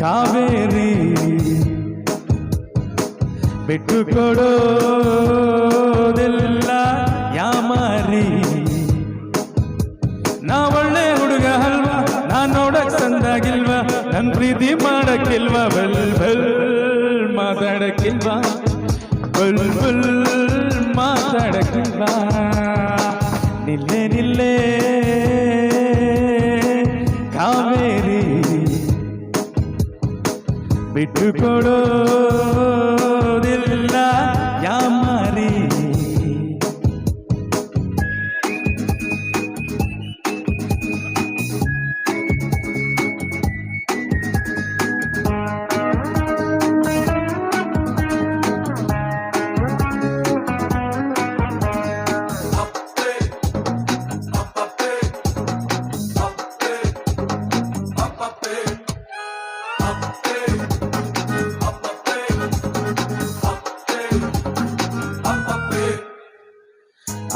ಕಾವೇರಿ ಬಿಟ್ಟುಕೊಡೋದಿಲ್ಲ ಯಾಮಾರಿ. ನಾ ಒಳ್ಳೆ ಹುಡುಗ ಅಲ್ವಾ, ನಾನ್ ನೋಡಕ್ ಸಂದಾಗಿಲ್ವಾ, ನನ್ ಪ್ರೀತಿ ಮಾಡಕ್ಕಿಲ್ವಾ, ಬಲ್ ಬಲ್ ಮಾತಾಡಕ್ಕಿಲ್ವಾ, ಬಲ್ ಬಲ್ ಮಾತಾಡಕ್ಕಿಲ್ವಾ. ನಿಲ್ಲೆ ನಿಲ್ಲೆ ಕಾವೇರಿ ಬಿಟ್ಟುಕೊಡೋದಿಲ್ಲ ಯಾಮಾರಿ.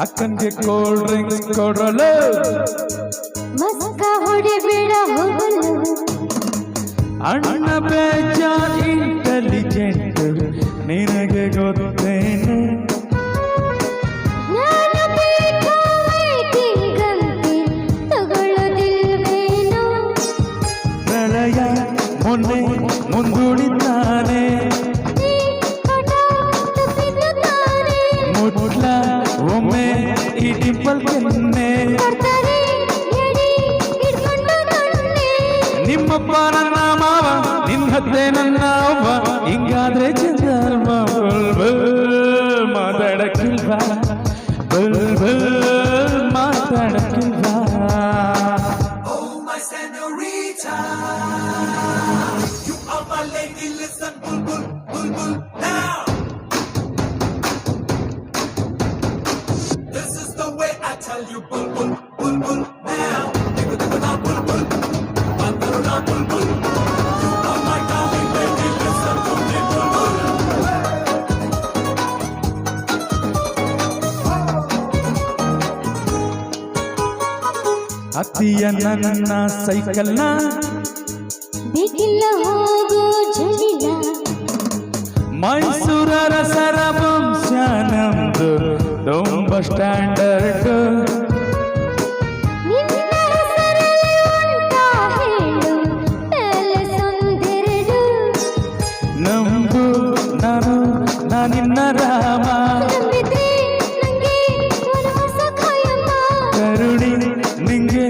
ಅಕ್ಕನ್ಗೆ ಕೋಲ್ಡ್ ಡ್ರಿಂಕ್ಸ್ ಕೊಡಲು ಮಸ್ಕ ಹೊಡಿಬೇಡ ಹೋಗಲು. ಅಣ್ಣ ಬೇಜಾರ್ ಇಂಟೆಲಿಜೆಂಟ್ ನಿನಗೆ ಗೊತ್ತೇನು. ನಾನು ಬೇಕು waiting ಅಂತೆ ತಗೊಳ್ಳೋದಿಲ್ವೇನೋ. ಪ್ರಳಯ ಮೊನ್ನೆ ಮುಂದೂಡಿದ್ದಾನೆ, ಮುಟ್ಲ ಒಮ್ಮೆ ಈ ಡಿಂಪಲ್ ಕೆನ್ನೆ. ನಿಮ್ಮಪ್ಪ ನನ್ನ ಮಾವ, ನಿನ್ನತ್ತೆ ನನ್ನ ಅವ್ವ, ಹಿಂಗಾದ್ರೆ ಚಂದ ಅಲ್ವಾ. ಬಲ್ ಬಲ್ ಮಾತಾಡಕ್ಕಿಲ್ವಾ, ಬಲ್ ಬಲ್ ಮಾತಾಡಕ್ಕಿಲ್ವಾ. Oh, my senorita, you are my lady. Listen, bulbul, bulbul, now. This is the way I tell you, bulbul, bulbul, now. Bulbul, bulbul, bulbul. You are my darling lady. Listen to me, bulbul. ಅತ್ತಿಯ ನನ್ನ ಸೈಕಲ್ನ ಬೇಕಿಲ್ಲ ಹೋಗೋ ಜಡಿಲ. ಮೈಸೂರರ ಸರವಂಶ ನಮ್ದು ತುಂಬ standard. ನಿನ್ನ ಹೆಸರಲ್ಲಿ ಉಂಟಾ ಹೇಳು palace ಒಂದೆರಡು. ನಂಬು ನಾನಿನ್ನ ರಾಮ, ನಂಬಿದ್ರೆ ನಂಗೆ ಒಂದು ಹೊಸ ಖಾಯಮ್ಮ. ಕರುಣಿ ನಿಂಗೆ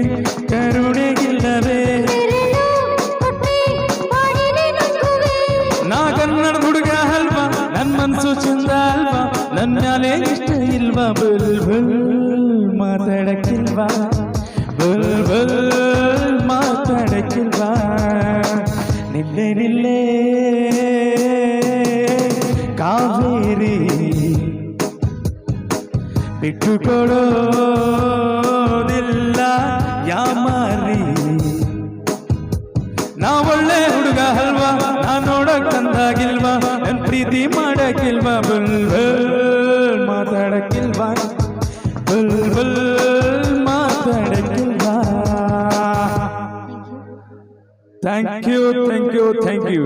ಕರುಣೆಗಿಲ್ಲವೇ. ಬೆರಳು ಕೊಟ್ಟೆ ಬಾಡಿನೆ ನುಂಗುವೆ. ನಾ ಕನ್ನಡ ಹುಡುಗ ಅಲ್ವಾ, ನನ್ ಮನ್ಸು ಚಂದ ಅಲ್ವಾ, ನನ್ ಮ್ಯಾಲೆ ಇಷ್ಟ ಇಲ್ವಾ. ಬಲ್ ಬಲ್ ಮಾತಾಡಕ್ಕಿಲ್ವಾ, ಬಲ್ ಬಲ್ ಮಾತಾಡಕ್ಕಿಲ್ವಾ. ನಿಲ್ಲೆ ನಿಲ್ಲೆ ಕಾವೇರಿ ಬಿಟ್ಟುಕೊಡೋದಿಲ್ಲ ಯಾಮಾರಿ. ನಾ ಒಳ್ಳೆ ಹುಡುಗ ಅಲ್ವಾ, ನಾ ನೋಡಕ್ ತಂದಾಗಿಲ್ವಾ, ನನ್ ಪ್ರೀತಿ ಮಾಡಕ್ಕಿಲ್ವಾ, ಬಲ್ ಬಲ್ ಮಾತಾಡಕ್ಕಿಲ್ವಾ, ಬಲ್ ಬಲ್ ಮಾತಾಡಕ್ಕಿಲ್ವಾ. Thank you thank you thank you.